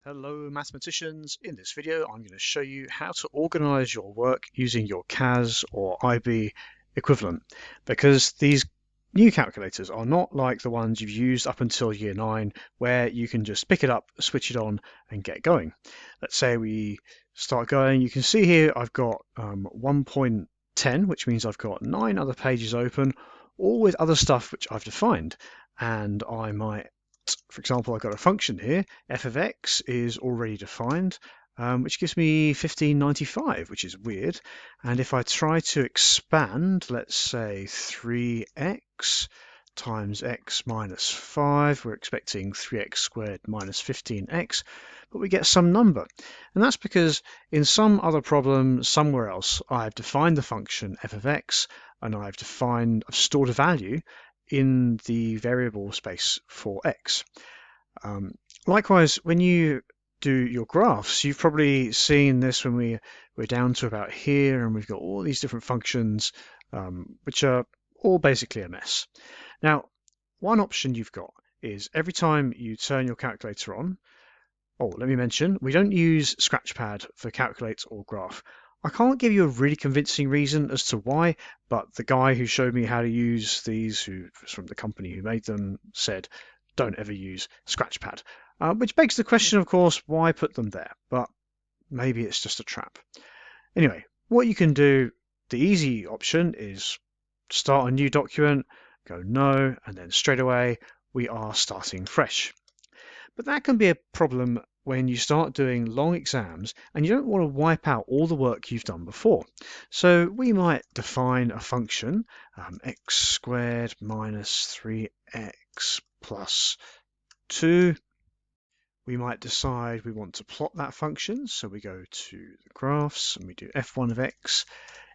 Hello mathematicians, in this video I'm going to show you how to organize your work using your CAS or IB equivalent, because these new calculators are not like the ones you've used up until year 9 where you can just pick it up, switch it on and get going. Let's say we start going. You can see here I've got 1.10, which means I've got 9 other pages open, all with other stuff which I've defined, and I might, for example, I've got a function here, f of x is already defined, which gives me 1595, which is weird. And if I try to expand, let's say 3x times x minus 5, we're expecting 3x squared minus 15x, but we get some number. And that's because in some other problem somewhere else, I've defined the function f of x, and I've stored a value in the variable space for x. Likewise, when you do your graphs, you've probably seen this when we're down to about here and we've got all these different functions which are all basically a mess. Now, one option you've got is every time you turn your calculator on, let me mention, we don't use Scratchpad for calculate or graph. I can't give you a really convincing reason as to why, but the guy who showed me how to use these, who was from the company who made them, said don't ever use Scratchpad. Which begs the question, of course, why put them there? But maybe it's just a trap. Anyway, what you can do, the easy option is start a new document, go no, and then straight away we are starting fresh. But that can be a problem when you start doing long exams and you don't want to wipe out all the work you've done before. So we might define a function, x squared minus 3x plus 2. We might decide we want to plot that function, so we go to the graphs and we do f1 of x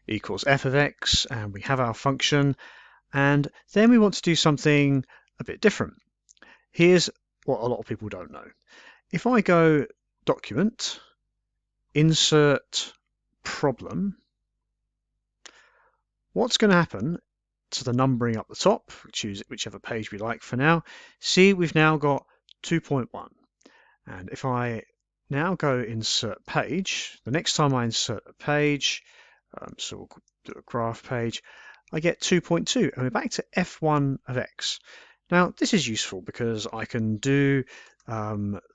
equals f of x, and we have our function, and then we want to do something a bit different. Here's what a lot of people don't know. If I go document, insert problem, what's going to happen to the numbering up the top, choose whichever page we like for now, see we've now got 2.1. And if I now go insert page, the next time I insert a page, so we'll do a graph page, I get 2.2, and we're back to f1 of x. Now, this is useful because I can do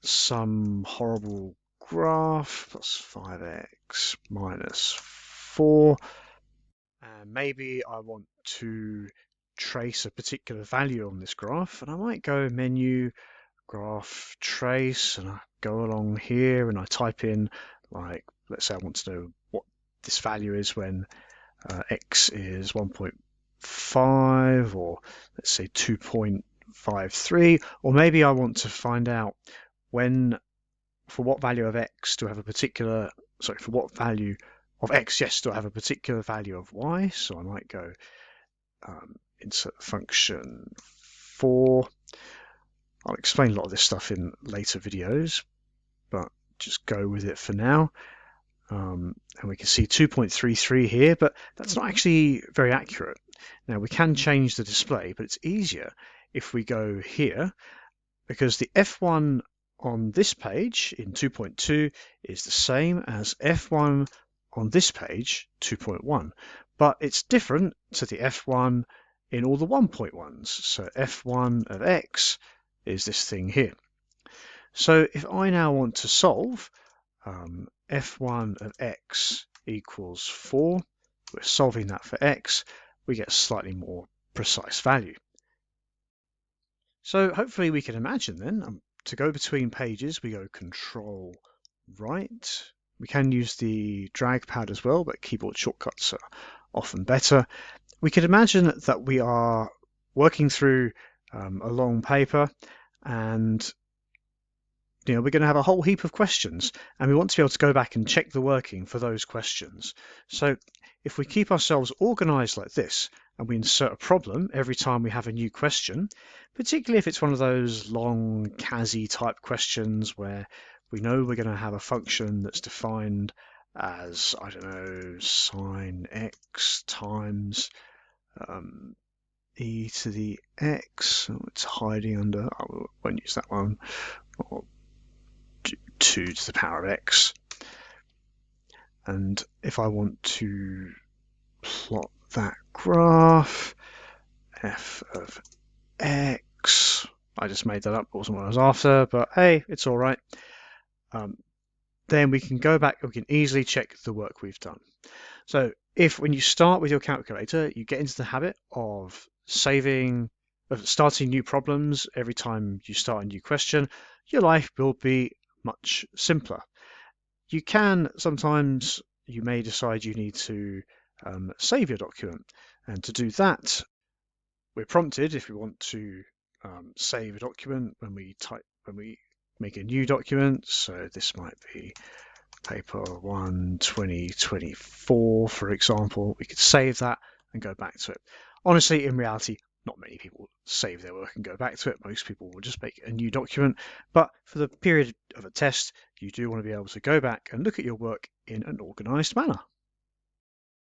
some horrible graph, plus 5x minus 4, and maybe I want to trace a particular value on this graph, and I might go menu, graph, trace, and I go along here and I type in, like, let's say I want to know what this value is when x is 1.5, or let's say 2.53, or maybe I want to find out for what value of x do I have a particular, for what value of x, yes, do I have a particular value of y, so I might go insert function 4. I'll explain a lot of this stuff in later videos, but just go with it for now. And we can see 2.33 here, but that's not actually very accurate. Now we can change the display, but it's easier if we go here, because the F1 on this page in 2.2 is the same as F1 on this page, 2.1, but it's different to the F1 in all the 1.1s. So F1 of x is this thing here. So if I now want to solve f1 of x equals 4, we're solving that for x, we get a slightly more precise value. So hopefully we can imagine then, to go between pages, we go Control right. We can use the drag pad as well, but keyboard shortcuts are often better. We could imagine that we are working through a long paper, and we're going to have a whole heap of questions, and we want to be able to go back and check the working for those questions. So if we keep ourselves organized like this, and we insert a problem every time we have a new question, particularly if it's one of those long CAS-y type questions where we know we're going to have a function that's defined as, I don't know, sine x times e to the x, it's hiding under, I won't use that one, or 2 2 to the power of x. And if I want to plot that graph, f of x, I just made that up, wasn't what I was after, but hey, it's all right. Then we can go back, we can easily check the work we've done. So if when you start with your calculator, you get into the habit of starting new problems every time you start a new question, your life will be much simpler. You may decide you need to save your document. And to do that, we're prompted if we want to save a document when we make a new document. So this might be paper 1 2024, for example. We could save that and go back to it. Honestly, in reality, not many people save their work and go back to it. Most people will just make a new document. But for the period of a test, you do want to be able to go back and look at your work in an organized manner.